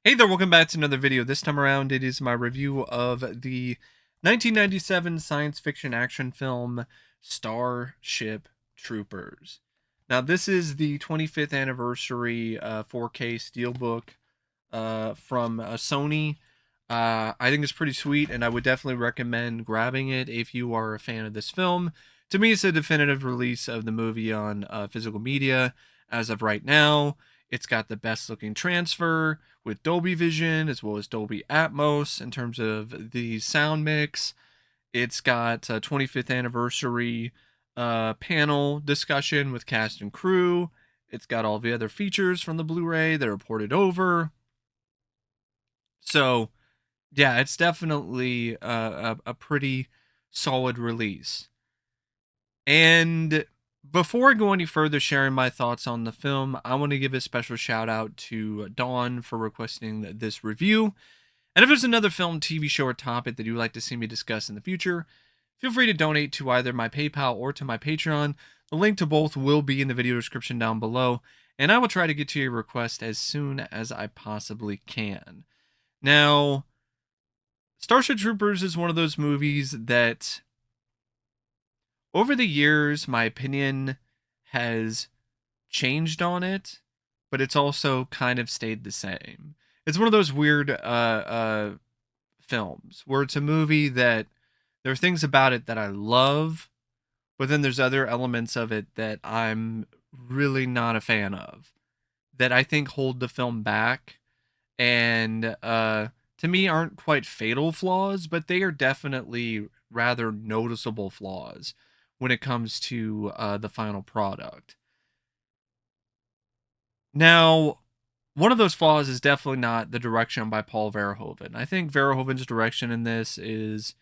Hey there, welcome back to another video. This time around, it is my review of the 1997 science fiction action film Starship Troopers. Now, this is the 25th anniversary 4K steelbook from Sony. I think it's pretty sweet, and I would definitely recommend grabbing it if you are a fan of this film. To me, it's a definitive release of the movie on physical media as of right now. It's got the best looking transfer with Dolby Vision as well as Dolby Atmos in terms of the sound mix. It's got a 25th anniversary panel discussion with cast and crew. It's got all the other features from the Blu-ray that are ported over. So, yeah, it's definitely a pretty solid release. And before I go any further sharing my thoughts on the film, I want to give a special shout out to Dawn for requesting this review. And if there's another film, TV show, or topic that you'd like to see me discuss in the future, feel free to donate to either my PayPal or to my Patreon. The link to both will be in the video description down below, and I will try to get to your request as soon as I possibly can. Now, Starship Troopers is one of those movies that over the years, my opinion has changed on it, but it's also kind of stayed the same. It's one of those weird films where it's a movie that there are things about it that I love, but then there's other elements of it that I'm really not a fan of that I think hold the film back and to me aren't quite fatal flaws, but they are definitely rather noticeable flaws when it comes to the final product. Now, one of those flaws is definitely not the direction by Paul Verhoeven. I think Verhoeven's direction in this is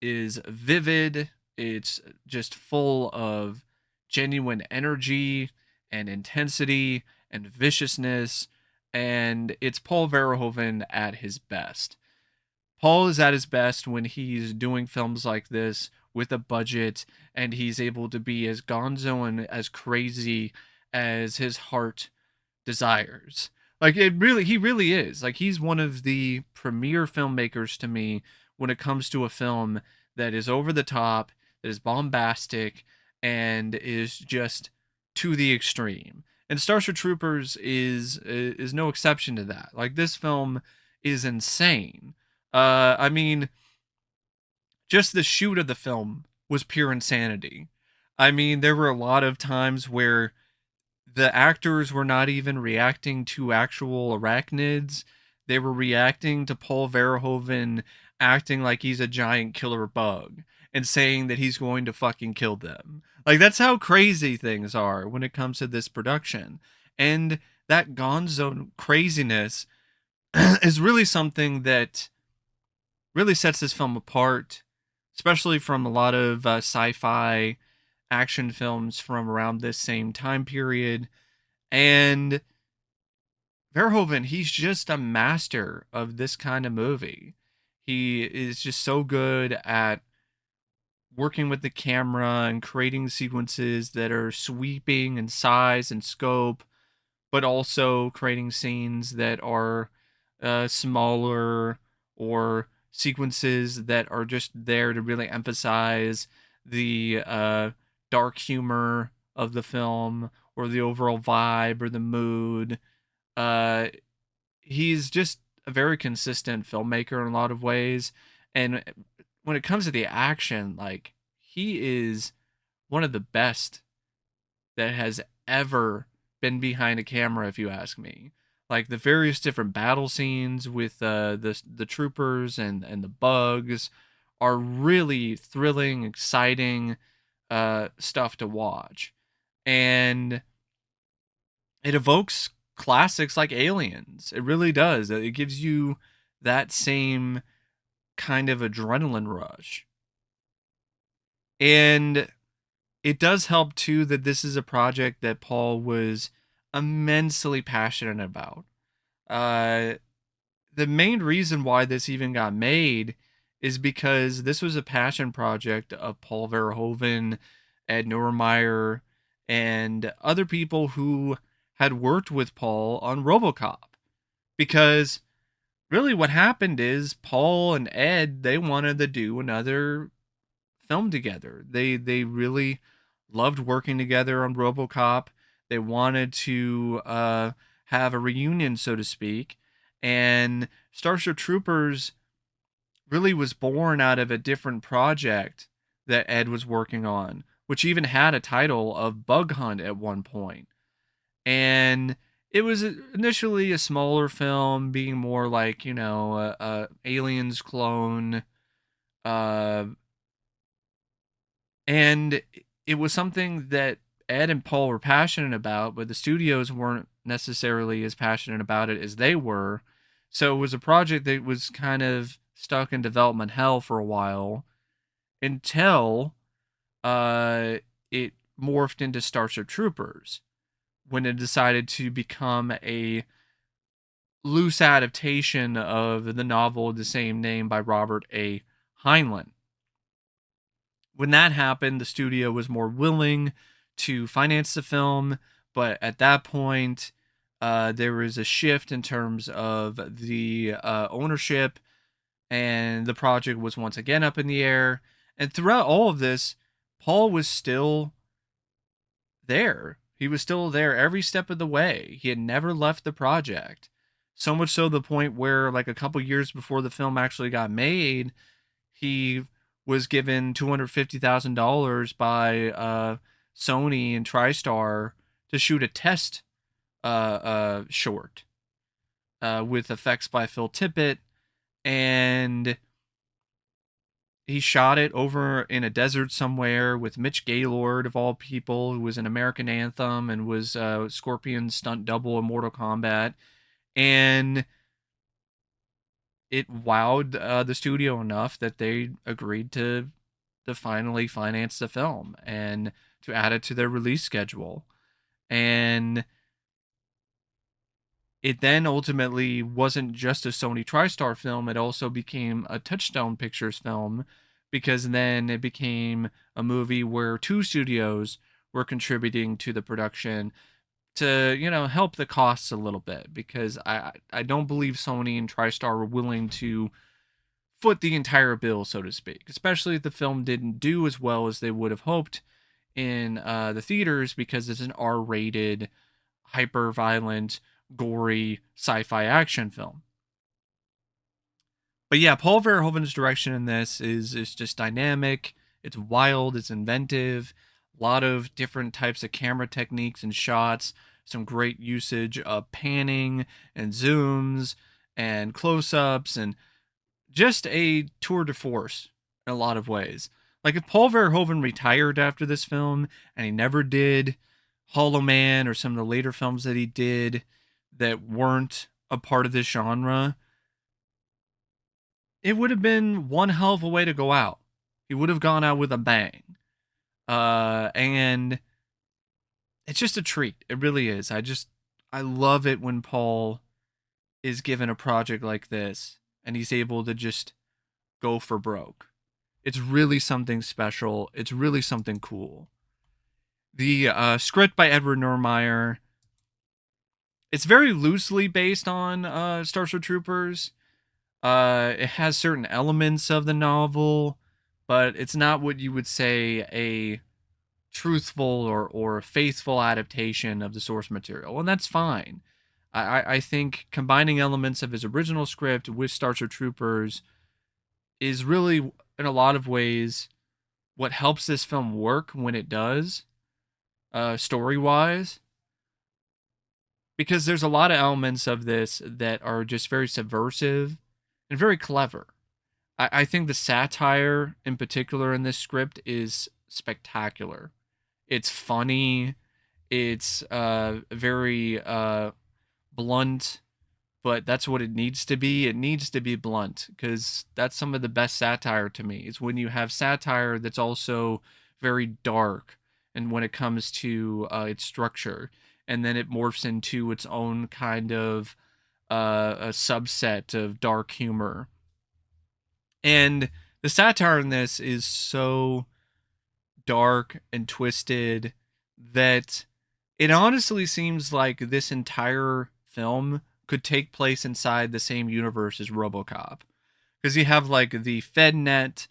vivid. It's just full of genuine energy and intensity and viciousness, and it's Paul Verhoeven at his best. Paul is at his best when he's doing films like this with a budget and he's able to be as gonzo and as crazy as his heart desires. Like he really is. Like he's one of the premier filmmakers to me when it comes to a film that is over the top, that is bombastic, and is just to the extreme. And Starship Troopers is no exception to that. Like this film is insane. I mean, just the shoot of the film was pure insanity. I mean, there were a lot of times where the actors were not even reacting to actual arachnids. They were reacting to Paul Verhoeven acting like he's a giant killer bug and saying that he's going to fucking kill them. Like, that's how crazy things are when it comes to this production. And that gonzo craziness is really something that really sets this film apart, especially from a lot of sci-fi action films from around this same time period. And Verhoeven, he's just a master of this kind of movie. He is just so good at working with the camera and creating sequences that are sweeping in size and scope, but also creating scenes that are smaller or sequences that are just there to really emphasize the dark humor of the film or the overall vibe or the mood. Uh, he's just a very consistent filmmaker in a lot of ways. And when it comes to the action, like he is one of the best that has ever been behind a camera, if you ask me. Like the various different battle scenes with the troopers and the bugs are really thrilling, exciting stuff to watch, and it evokes classics like Aliens. It really does. It gives you that same kind of adrenaline rush, and it does help too that this is a project that Paul was immensely passionate about. Uh, the main reason why this even got made is because this was a passion project of Paul Verhoeven, Ed Neumeyer, and other people who had worked with Paul on RoboCop. because really what happened is Paul and Ed, they wanted to do another film together. They really loved working together on RoboCop. They wanted to have a reunion, so to speak. And Starship Troopers really was born out of a different project that Ed was working on, which even had a title of Bug Hunt at one point. And it was initially a smaller film, being more like, a Aliens clone. Uh, and it was something that Ed and Paul were passionate about, but the studios weren't necessarily as passionate about it as they were. So it was a project that was kind of stuck in development hell for a while until uh, it morphed into Starship Troopers when it decided to become a loose adaptation of the novel of the same name by Robert A. Heinlein. When that happened, the studio was more willing to finance the film, but at that point, there was a shift in terms of the ownership, and the project was once again up in the air. And throughout all of this, Paul was still there. He was still there every step of the way. He had never left the project. So much so the point where, like, a couple years before the film actually got made, he was given $250,000 by Sony and TriStar to shoot a test short with effects by Phil Tippett, and he shot it over in a desert somewhere with Mitch Gaylord, of all people, who was an American Anthem and was Scorpion's stunt double in Mortal Kombat. And it wowed the studio enough that they agreed to finally finance the film and to add it to their release schedule. And it then ultimately wasn't just a Sony TriStar film, it also became a Touchstone Pictures film, because then it became a movie where two studios were contributing to the production to, help the costs a little bit, because I don't believe Sony and TriStar were willing to foot the entire bill, so to speak, especially if the film didn't do as well as they would have hoped in the theaters, because it's an R-rated, hyper-violent, gory sci-fi action film. But yeah, Paul Verhoeven's direction in this is just dynamic. It's wild. It's inventive. A lot of different types of camera techniques and shots. Some great usage of panning and zooms and close-ups, and just a tour de force in a lot of ways. Like, if Paul Verhoeven retired after this film and he never did Hollow Man or some of the later films that he did that weren't a part of this genre, it would have been one hell of a way to go out. He would have gone out with a bang. And it's just a treat. It really is. I love it when Paul is given a project like this and he's able to just go for broke. It's really something special. It's really something cool. The script by Edward Neumeier, it's very loosely based on Starship Troopers. It has certain elements of the novel, but it's not what you would say a truthful or faithful adaptation of the source material, and that's fine. I think combining elements of his original script with Starship Troopers is really, in a lot of ways, what helps this film work when it does, story wise, because there's a lot of elements of this that are just very subversive and very clever. I think the satire in particular in this script is spectacular. It's funny. It's very blunt, but that's what it needs to be. It needs to be blunt, because that's some of the best satire to me. Is when you have satire that's also very dark, and when it comes to its structure, and then it morphs into its own kind of a subset of dark humor. And the satire in this is so dark and twisted that it honestly seems like this entire film could take place inside the same universe as RoboCop, because you have like the FedNet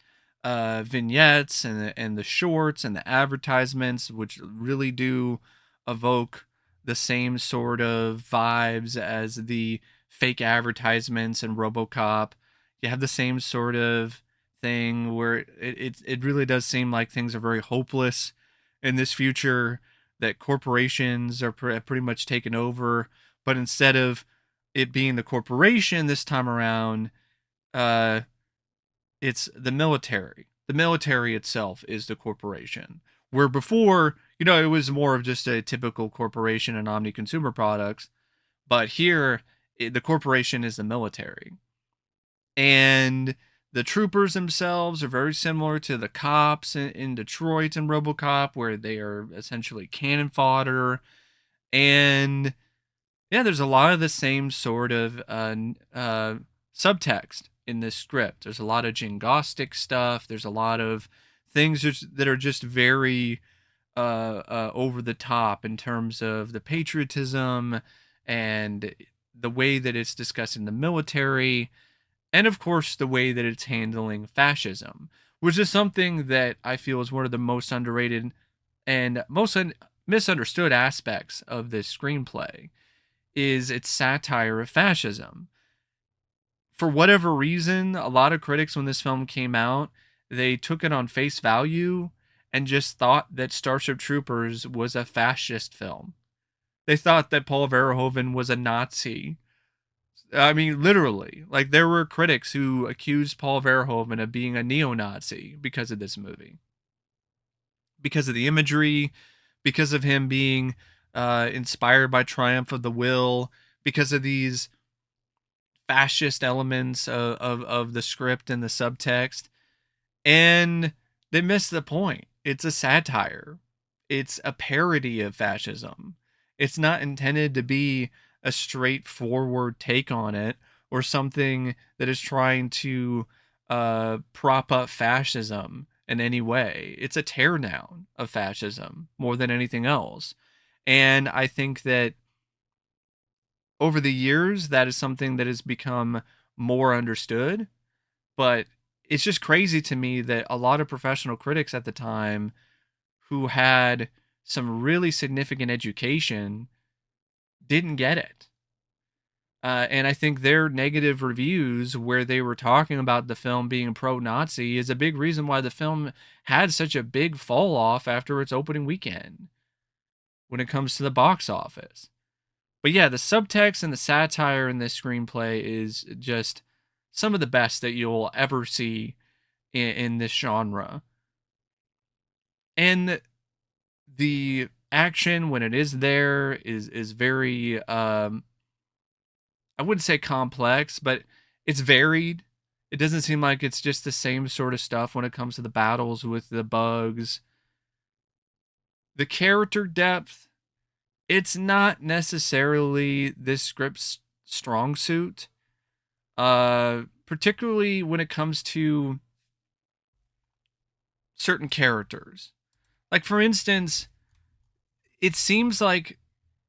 vignettes and the shorts and the advertisements, which really do evoke the same sort of vibes as the fake advertisements in RoboCop. You have the same sort of thing where it really does seem like things are very hopeless in this future, that corporations are pretty much taken over, but instead of it being the corporation this time around, uh, it's the military. The military itself is the corporation. Where before, it was more of just a typical corporation and omni consumer products, but here the corporation is the military. And the troopers themselves are very similar to the cops in Detroit and RoboCop, where they are essentially cannon fodder. And yeah, there's a lot of the same sort of subtext in this script. There's a lot of jingoistic stuff. There's a lot of things that are just very over the top in terms of the patriotism and the way that it's discussing the military, and of course the way that it's handling fascism, which is something that I feel is one of the most underrated and most misunderstood aspects of this screenplay, is its satire of fascism. For whatever reason, a lot of critics, when this film came out, they took it on face value and just thought that Starship Troopers was a fascist film. They thought that Paul Verhoeven was a Nazi. I mean, literally. Like, there were critics who accused Paul Verhoeven of being a neo-Nazi because of this movie. Because of the imagery, because of him being inspired by Triumph of the Will, because of these fascist elements of the script and the subtext. And they missed the point. It's a satire. It's a parody of fascism. It's not intended to be a straightforward take on it, or something that is trying to prop up fascism in any way. It's a teardown of fascism more than anything else. And I think that over the years, that is something that has become more understood. But it's just crazy to me that a lot of professional critics at the time, who had some really significant education, didn't get it. And I think their negative reviews, where they were talking about the film being pro-Nazi, is a big reason why the film had such a big fall off after its opening weekend when it comes to the box office. But yeah, the subtext and the satire in this screenplay is just some of the best that you'll ever see in this genre. And the action, when it is there, is very I wouldn't say complex, but it's varied. It doesn't seem like it's just the same sort of stuff when it comes to the battles with the bugs. The character depth, it's not necessarily this script's strong suit. Particularly when it comes to certain characters. Like, for instance, it seems like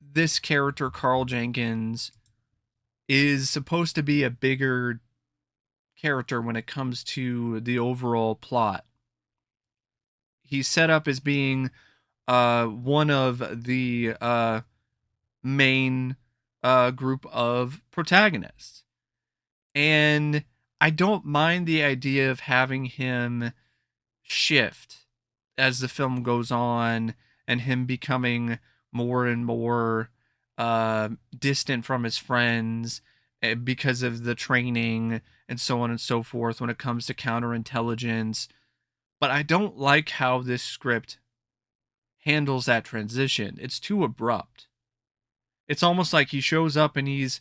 this character, Carl Jenkins, is supposed to be a bigger character when it comes to the overall plot. He's set up as being one of the main group of protagonists. And I don't mind the idea of having him shift as the film goes on, and him becoming more and more distant from his friends because of the training and so on and so forth when it comes to counterintelligence. But I don't like how this script handles that transition. It's too abrupt. It's almost like he shows up and he's,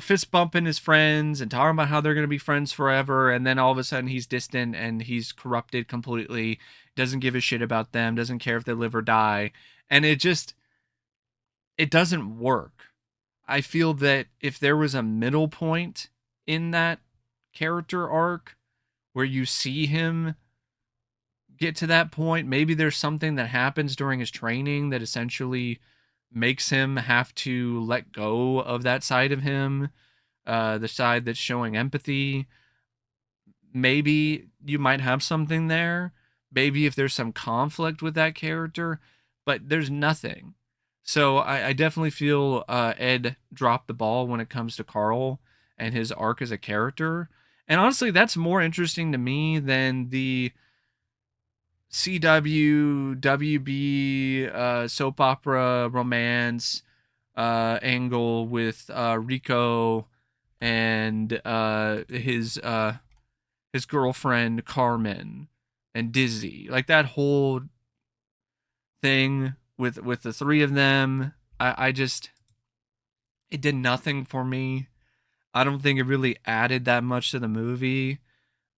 fist bumping his friends and talking about how they're going to be friends forever. And then all of a sudden he's distant and he's corrupted completely, doesn't give a shit about them, doesn't care if they live or die. And it doesn't work. I feel that if there was a middle point in that character arc where you see him get to that point, maybe there's something that happens during his training that essentially makes him have to let go of that side of him, the side that's showing empathy. Maybe you might have something there. Maybe if there's some conflict with that character, but there's nothing. So I definitely feel Ed dropped the ball when it comes to Carl and his arc as a character. And honestly, that's more interesting to me than the CW, WB soap opera romance angle with Rico and his girlfriend Carmen and Dizzy. Like that whole thing with the three of them, I just it did nothing for me. I don't think it really added that much to the movie.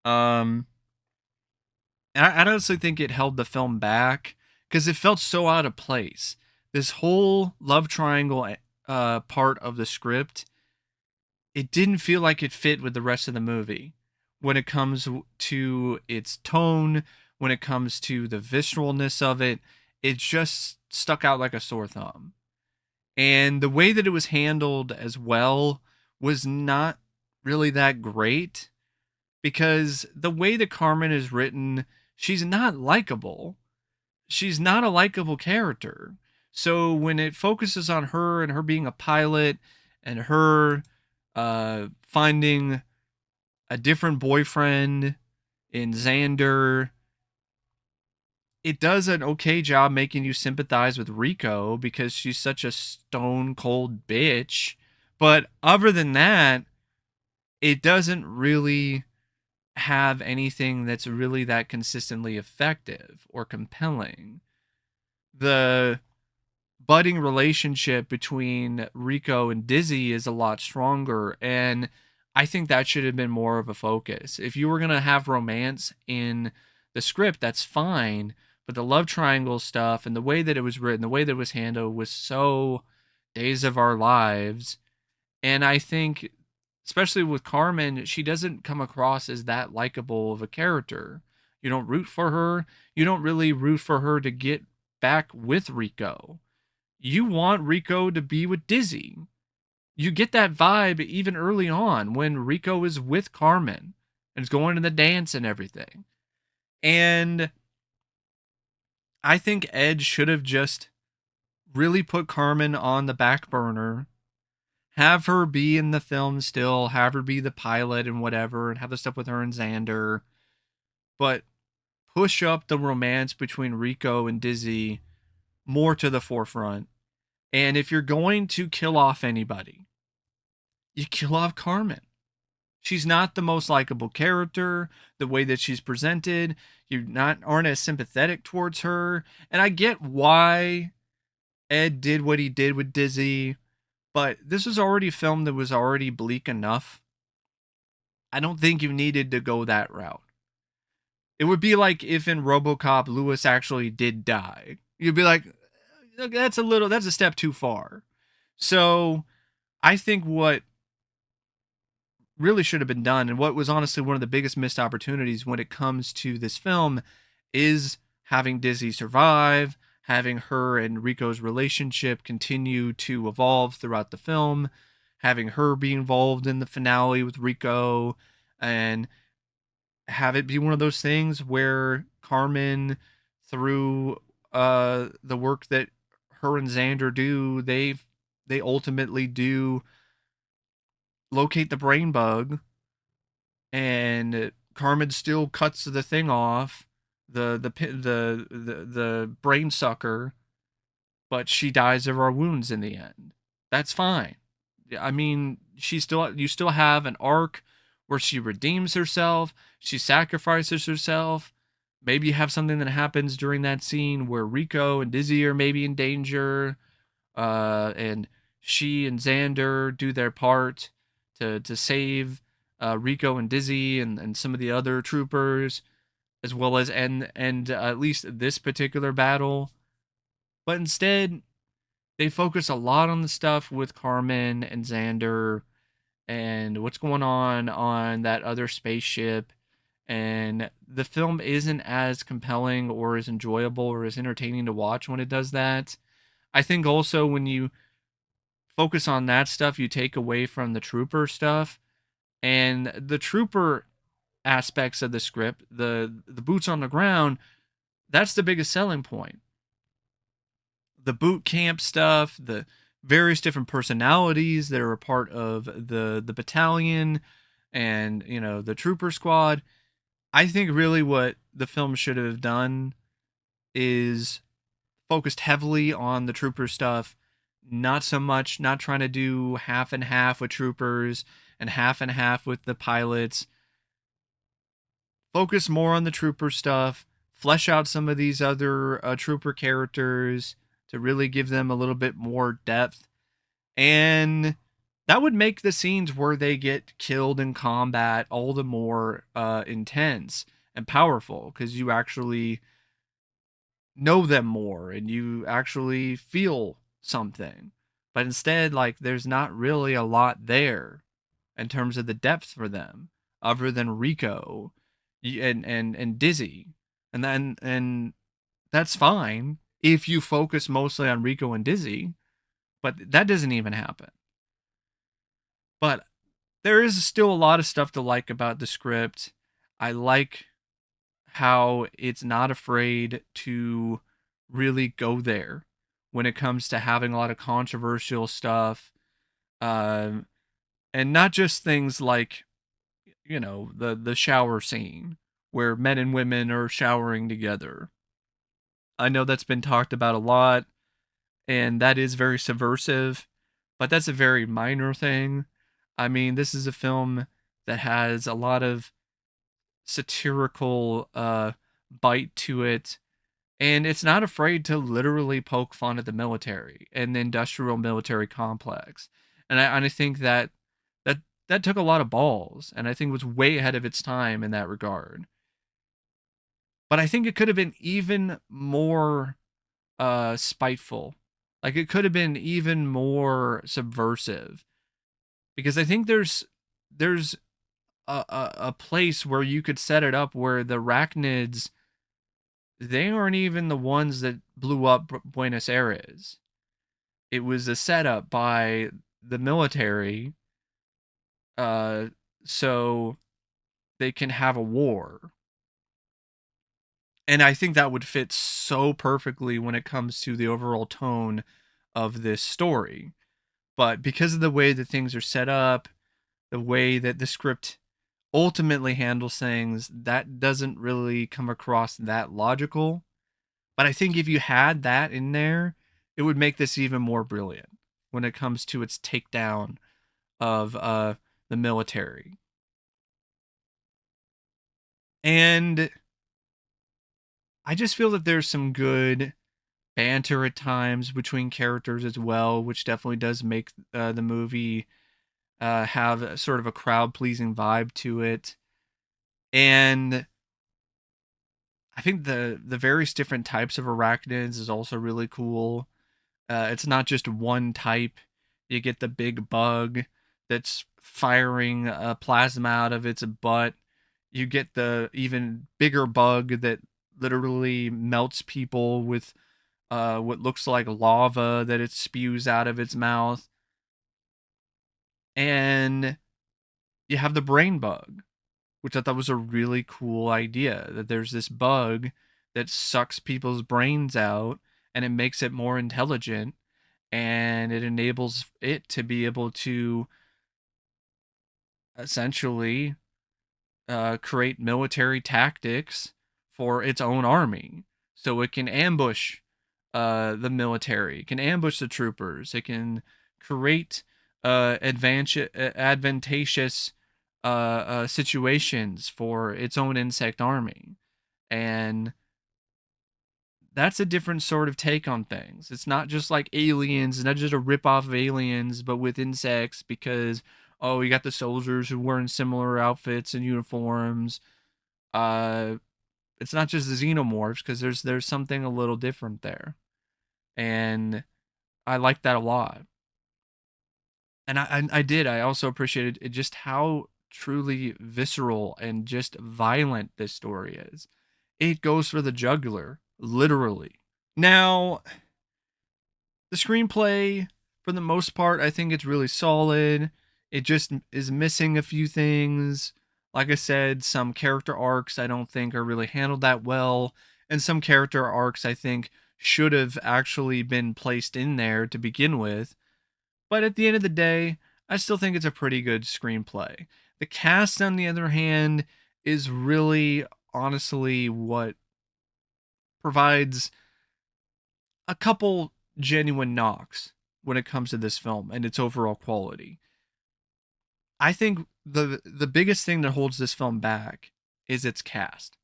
Um, and I honestly think it held the film back because it felt so out of place. This whole love triangle part of the script, it didn't feel like it fit with the rest of the movie when it comes to its tone, when it comes to the visceralness of it. It just stuck out like a sore thumb. And the way that it was handled as well was not really that great because the way that Carmen is written, she's not likable. She's not a likable character. So when it focuses on her and her being a pilot and her finding a different boyfriend in Xander, it does an okay job making you sympathize with Rico because she's such a stone cold bitch. But other than that, it doesn't really have anything that's really that consistently effective or compelling. The budding relationship between Rico and Dizzy is a lot stronger, and I think that should have been more of a focus. If you were going to have romance in the script, that's fine, but the love triangle stuff and the way that it was written, the way that it was handled was so Days of Our Lives. And I think, especially with Carmen, she doesn't come across as that likable of a character. You don't root for her. You don't really root for her to get back with Rico. You want Rico to be with Dizzy. You get that vibe even early on when Rico is with Carmen and is going to the dance and everything. And I think Ed should have just really put Carmen on the back burner, have her be in the film still, have her be the pilot and whatever, and have the stuff with her and Xander, but push up the romance between Rico and Dizzy more to the forefront. And if you're going to kill off anybody, you kill off Carmen. She's not the most likable character. The way that she's presented, you not aren't as sympathetic towards her. And I get why Ed did what he did with Dizzy, but this was already a film that was already bleak enough. I don't think you needed to go that route. It would be like if in RoboCop Lewis actually did die. You'd be like, that's a step too far. So I think what really should have been done, and what was honestly one of the biggest missed opportunities when it comes to this film, is having Dizzy survive, having her and Rico's relationship continue to evolve throughout the film, having her be involved in the finale with Rico, and have it be one of those things where Carmen, through the work that her and Xander do, they ultimately do locate the brain bug, and Carmen still cuts the thing off, the brain sucker, but she dies of our wounds in the end. That's fine. I mean, you still have an arc where she redeems herself, she sacrifices herself. Maybe you have something that happens during that scene where Rico and Dizzy are maybe in danger, and she and Xander do their part to save Rico and Dizzy and some of the other troopers, as well as end at least this particular battle. But instead, they focus a lot on the stuff with Carmen and Xander and what's going on that other spaceship. And the film isn't as compelling or as enjoyable or as entertaining to watch when it does that. I think also when you focus on that stuff, you take away from the trooper stuff, and the trooper aspects of the script, the boots on the ground, that's the biggest selling point. The boot camp stuff, the various different personalities that are a part of the battalion and, you know, the trooper squad. I think really what the film should have done is focused heavily on the trooper stuff, not so much not trying to do half and half with troopers and half with the pilots. Focus more on the trooper stuff, flesh out some of these other trooper characters to really give them a little bit more depth. And that would make the scenes where they get killed in combat all the more intense and powerful, because you actually know them more and you actually feel something. But instead, like, there's not really a lot there in terms of the depth for them, other than Rico and Dizzy, and that's fine if you focus mostly on Rico and Dizzy, but that doesn't even happen. But there is still a lot of stuff to like about the script. I like how it's not afraid to really go there when it comes to having a lot of controversial stuff, um, and not just things like, you know, the shower scene where men and women are showering together. I know that's been talked about a lot, and that is very subversive, but that's a very minor thing. I mean, this is a film that has a lot of satirical bite to it, and it's not afraid to literally poke fun at the military and the industrial military complex. And I think that that took a lot of balls, and I think was way ahead of its time in that regard. But I think it could have been even more spiteful. Like, it could have been even more subversive, because I think there's a place where you could set it up where the arachnids, they aren't even the ones that blew up Buenos Aires. It was a setup by the military, uh, so they can have a war. And I think that would fit so perfectly when it comes to the overall tone of this story. But because of the way that things are set up, the way that the script ultimately handles things, that doesn't really come across that logical. But I think if you had that in there, it would make this even more brilliant when it comes to its takedown of the military. And I just feel that there's some good banter at times between characters as well, which definitely does make the movie have sort of a crowd pleasing vibe to it. And I think the various different types of arachnids is also really cool. It's not just one type. You get the big bug that's firing plasma out of its butt. You get the even bigger bug that literally melts people with what looks like lava that it spews out of its mouth. And you have the brain bug, which I thought was a really cool idea. That there's this bug that sucks people's brains out and it makes it more intelligent, and it enables it to be able to essentially create military tactics for its own army. So it can ambush the military, it can ambush the troopers, it can create advantageous situations for its own insect army. And that's a different sort of take on things. It's not just like Aliens, it's not just a rip off of Aliens, but with insects, because oh, you got the soldiers who wearing similar outfits and uniforms. Uh, it's not just the xenomorphs, because there's something a little different there, and I like that a lot. And I did. I also appreciated it, just how truly visceral and just violent this story is. It goes for the jugular, literally. Now, The screenplay, for the most part, I think it's really solid. It just is missing a few things. Like I said, some character arcs I don't think are really handled that well, and some character arcs I think should have actually been placed in there to begin with. But at the end of the day, I still think it's a pretty good screenplay. The cast, on the other hand, is really honestly what provides a couple genuine knocks when it comes to this film and its overall quality. I think the biggest thing that holds this film back is its cast.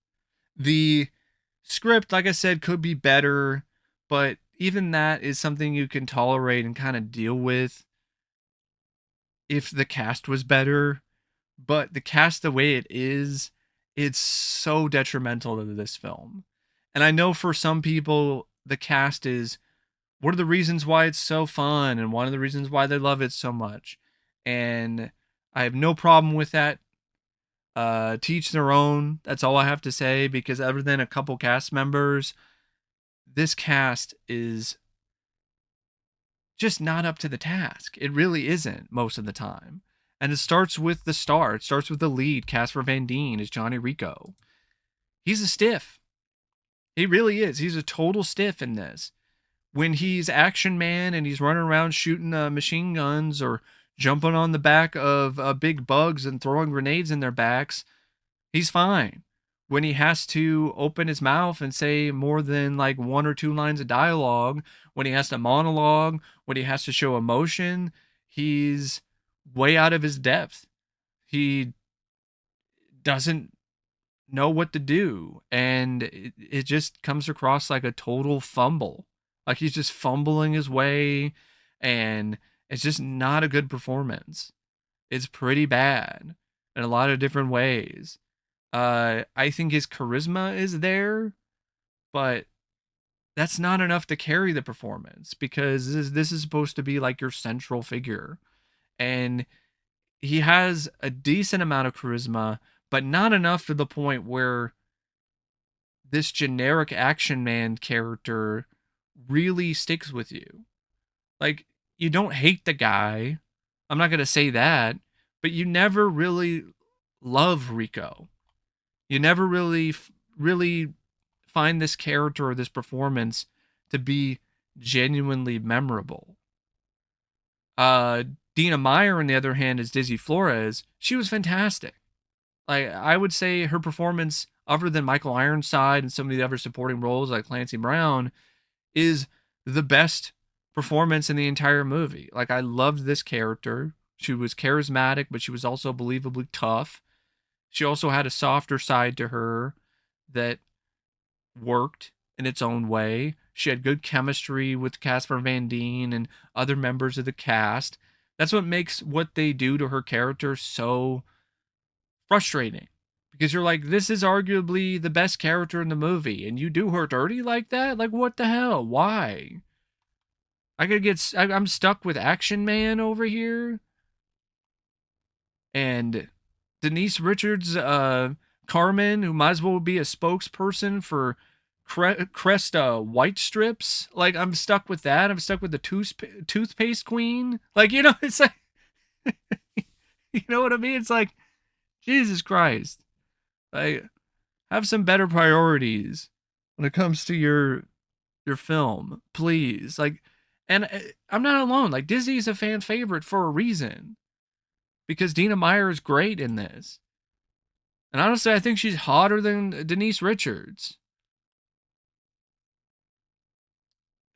The script, like I said, could be better, but even that is something you can tolerate and kind of deal with if the cast was better. But the cast, the way it is, it's so detrimental to this film. And I know for some people, the cast is one of the reasons why it's so fun and one of the reasons why they love it so much. And I have no problem with that. Teach their own. That's all I have to say, because other than a couple cast members, this cast is just not up to the task. It really isn't most of the time. And it starts with the star. It starts with the lead, Casper Van Dien, as Johnny Rico. He's a stiff. He really is. He's a total stiff in this. When he's action man and he's running around shooting machine guns or jumping on the back of big bugs and throwing grenades in their backs, he's fine. When he has to open his mouth and say more than like one or two lines of dialogue, when he has to monologue, when he has to show emotion, he's way out of his depth. He doesn't know what to do, and it just comes across like a total fumble. Like he's just fumbling his way, and it's just not a good performance. It's pretty bad in a lot of different ways. I think his charisma is there, but that's not enough to carry the performance, because this is supposed to be like your central figure. And he has a decent amount of charisma, but not enough to the point where this generic action man character really sticks with you. Like, you don't hate the guy. I'm not going to say that, but you never really love Rico. You never really find this character or this performance to be genuinely memorable. Uh Dina Meyer, on the other hand, is Dizzy Flores. She was fantastic. Like, I would say her performance, other than Michael Ironside and some of the other supporting roles like Clancy Brown, is the best performance in the entire movie. Like, I loved this character. She was charismatic, but she was also believably tough. She also had a softer side to her that worked in its own way. She had good chemistry with Casper Van Dien and other members of the cast. That's what makes what they do to her character so frustrating, because you're like, this is arguably the best character in the movie, and you do her dirty like that? Like, what the hell? Why? I'm stuck with Action Man over here, and Denise Richards, Carmen, who might as well be a spokesperson for Cresta White Strips. Like, I'm stuck with that. I'm stuck with the toothpaste queen. Like, it's like, you know what I mean? It's like, Jesus Christ. Like, have some better priorities when it comes to your film, please. Like, and I'm not alone. Like, Disney's a fan favorite for a reason, because Dina Meyer is great in this. And honestly, I think she's hotter than Denise Richards.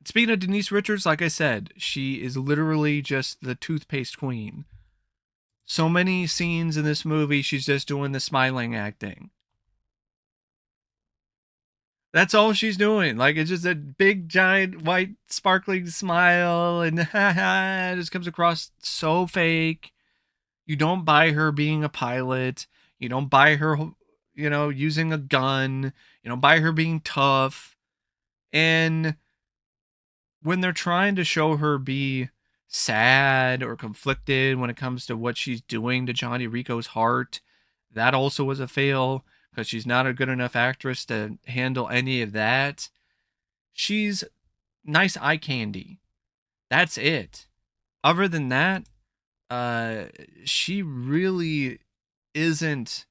Speaking of Denise Richards, like I said, she is literally just the toothpaste queen. So many scenes in this movie, she's just doing the smiling acting. That's all she's doing. Like, it's just a big, giant, white, sparkling smile, and it just comes across so fake. You don't buy her being a pilot. You don't buy her, using a gun. You don't buy her being tough. And when they're trying to show her be sad or conflicted when it comes to what she's doing to Johnny Rico's heart, that also was a fail, because she's not a good enough actress to handle any of that. She's nice eye candy. That's it. Other than that, uh, she really isn't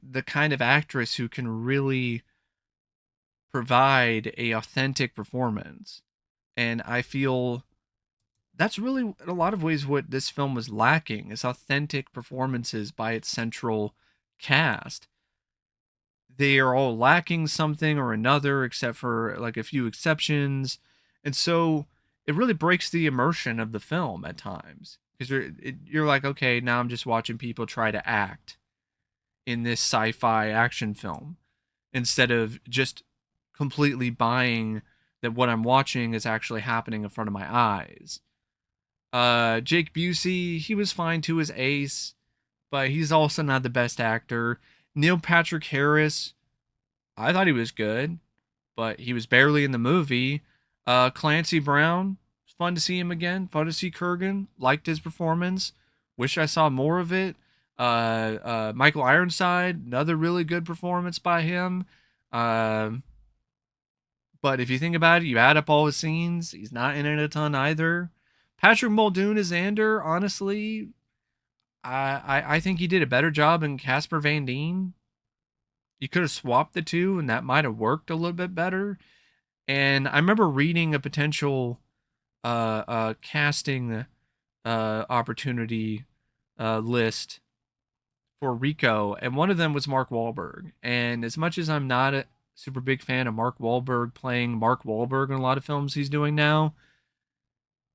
the kind of actress who can really provide a authentic performance. And I feel that's really in a lot of ways what this film was lacking is authentic performances by its central cast. They are all lacking something or another except for like a few exceptions. And so it really breaks the immersion of the film at times because you're like, okay, now I'm just watching people try to act in this sci-fi action film instead of just completely buying that what I'm watching is actually happening in front of my eyes. Jake Busey, he was fine to his ace, but he's also not the best actor. Neil Patrick Harris, I thought he was good, but he was barely in the movie. Clancy Brown, it's fun to see him again. Fun to see Kurgan. Liked his performance. Wish I saw more of it. Michael Ironside, another really good performance by him. Um, but if you think about it, you add up all his scenes, he's not in it a ton either. Patrick Muldoon as Xander, honestly, I think he did a better job than Casper Van Dien. You could have swapped the two, and that might have worked a little bit better. And I remember reading a potential casting opportunity list for Rico, and one of them was Mark Wahlberg. And as much as I'm not a super big fan of Mark Wahlberg playing Mark Wahlberg in a lot of films he's doing now,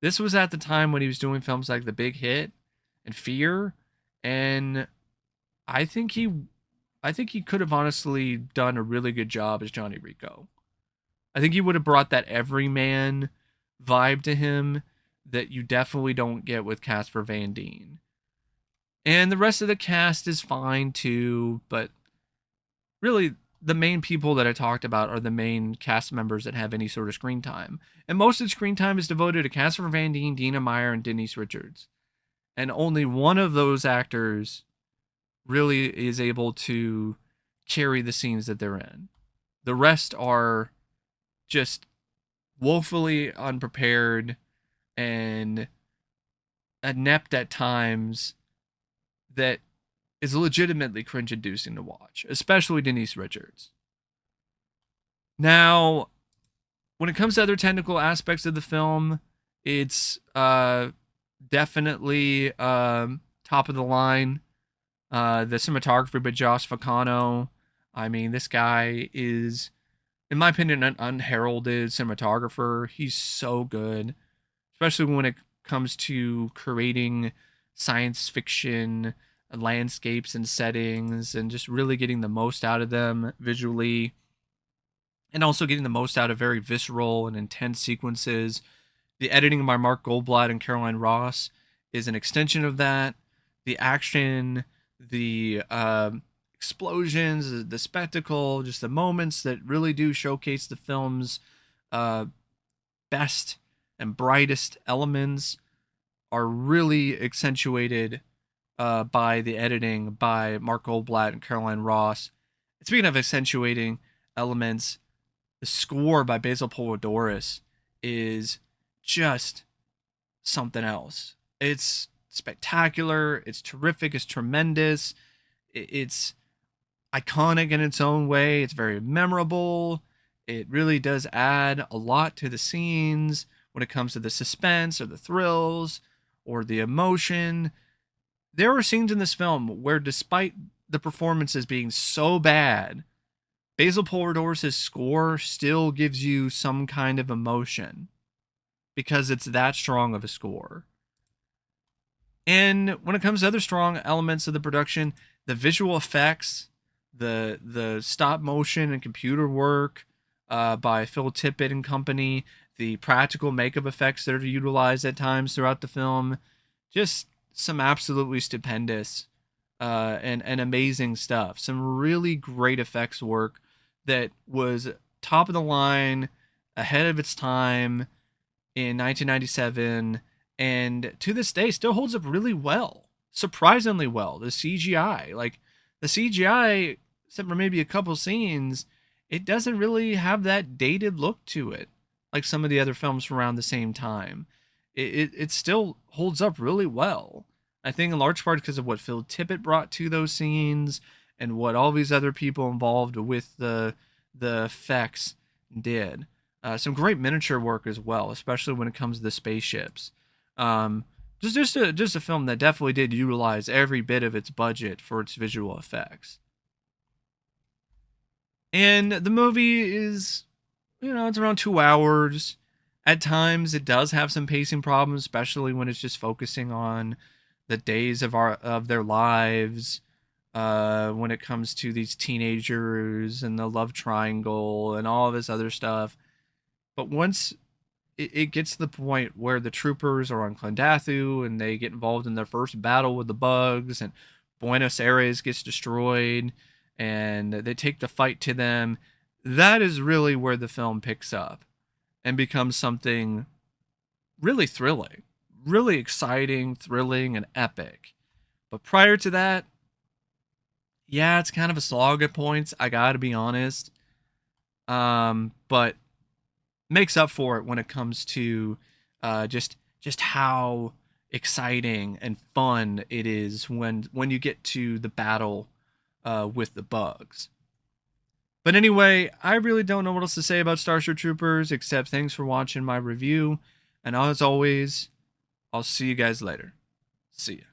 this was at the time when he was doing films like The Big Hit and Fear, and I think he I think he could have honestly done a really good job as Johnny Rico. I think he would have brought that everyman vibe to him that you definitely don't get with Casper Van Dien. And the rest of the cast is fine too, but really the main people that I talked about are the main cast members that have any sort of screen time. And most of the screen time is devoted to Casper Van Dien, Dina Meyer, and Denise Richards. And only one of those actors really is able to carry the scenes that they're in. The rest are just woefully unprepared and inept at times that is legitimately cringe inducing to watch, especially Denise Richards. Now, when it comes to other technical aspects of the film, it's definitely top of the line. The cinematography by Josh Vacano. I mean, this guy is, in my opinion, an unheralded cinematographer. He's so good, especially when it comes to creating science fiction landscapes and settings and just really getting the most out of them visually and also getting the most out of very visceral and intense sequences. The editing by Mark Goldblatt and Caroline Ross is an extension of that. The action, the explosions, the spectacle, just the moments that really do showcase the film's uh, best and brightest elements are really accentuated by the editing by Mark Goldblatt and Caroline Ross. Speaking of accentuating elements, the score by Basil Polidoris is just something else. It's spectacular, it's terrific, it's tremendous, it's iconic in its own way, it's very memorable. It really does add a lot to the scenes when it comes to the suspense or the thrills or the emotion. There are scenes in this film where, despite the performances being so bad, Basil Polidoris' score still gives you some kind of emotion because it's that strong of a score. And when it comes to other strong elements of the production, the visual effects, the stop motion and computer work by Phil Tippett and company, the practical makeup effects that are utilized at times throughout the film, just some absolutely stupendous and amazing stuff. Some really great effects work that was top of the line, ahead of its time in 1997, and to this day still holds up really well, surprisingly well. The CGI, except for maybe a couple scenes, it doesn't really have that dated look to it. like some of the other films from around the same time. It still holds up really well. I think in large part because of what Phil Tippett brought to those scenes and what all these other people involved with the effects did. Some great miniature work as well, especially when it comes to the spaceships. Um, just a film that definitely did utilize every bit of its budget for its visual effects. And the movie is, it's around 2 hours. At times, it does have some pacing problems, especially when it's just focusing on the days of their lives. When it comes to these teenagers and the love triangle and all of this other stuff, but once it gets to the point where the troopers are on Clendathu and they get involved in their first battle with the bugs, and Buenos Aires gets destroyed, and they take the fight to them, that is really where the film picks up and becomes something really thrilling, really exciting, thrilling, and epic. But prior to that, yeah, it's kind of a slog at points. I gotta be honest. But makes up for it when it comes to just how exciting and fun it is when you get to the battle with the bugs. But anyway, I really don't know what else to say about Starship Troopers except thanks for watching my review, and as always, I'll see you guys later. See ya.